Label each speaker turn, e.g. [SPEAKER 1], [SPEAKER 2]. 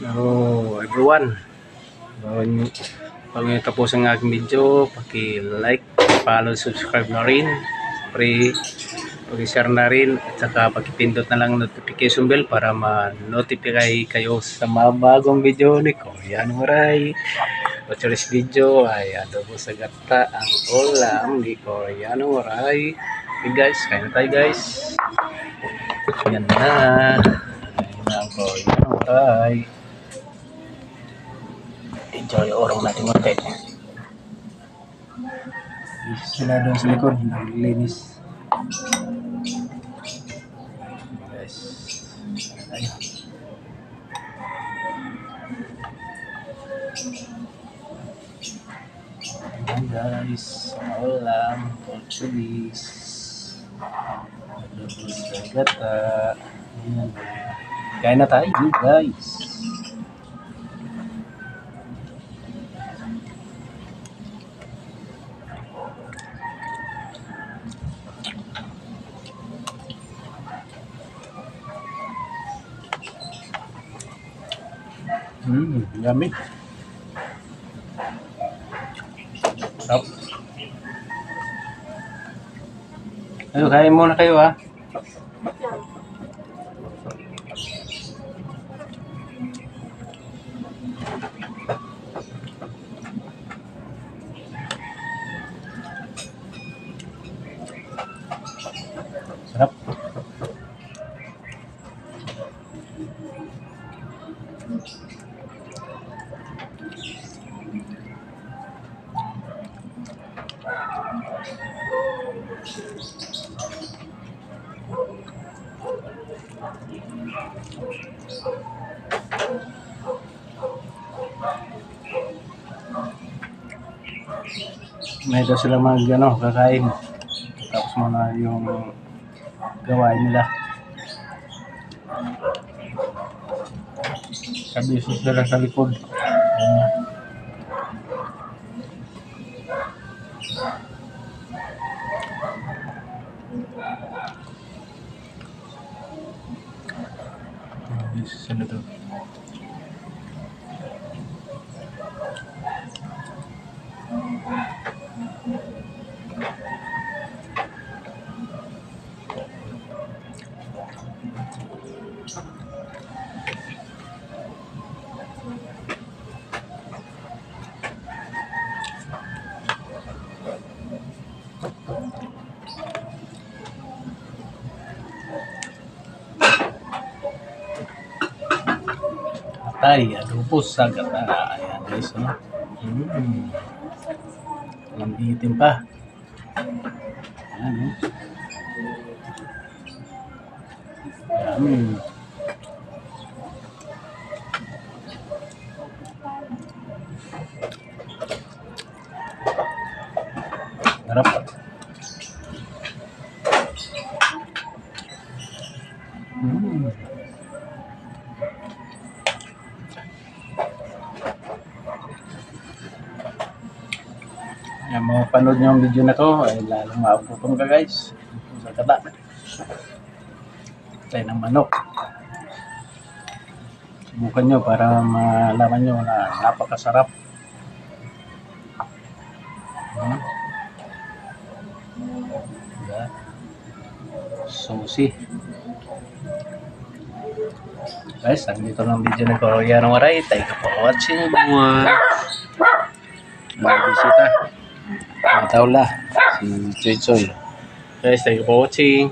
[SPEAKER 1] Hello everyone. Bago nyo tapos ang aking video, paki-like, follow, subscribe na rin. Siyempre, paki-share na rin at saka paki-pindot na lang notification bell para ma-notify kayo sa mga bagong video ni Korean Waray. Today's video ay adobo sa gata ang ulam ni Korean Waray. Okay guys, kain na tayo guys. Yan na. Kain na ang Korean Waray. Enjoy orong natin konti. Sila doon sa likod, naglinis. Guys. Ayun. Ayan guys, ulam, Portuguese. Adobo sa gata. Ayan. Kain na tayo guys. Yummy. Sarap. Ayo, kain muna kayo ha. Sarap. May daw sila kakain. Tapos muna yung gawain nila. Sabi sila sa likod. Sila doon. Tay, adobo sa gata. Ayan guys, no? Lambitin pa. Ayan, no? Ayan. Harap. Yan, mapanood nyo ang video na to ay lalong mauputom ka guys sa gata tayo ng manok. Subukan nyo para malaman nyo na napakasarap. Susi guys, ang dito ng video ng Korean Waray. Thank you for watching mga bisita. Matawla si Choy Choy. Guys, thank you for watching.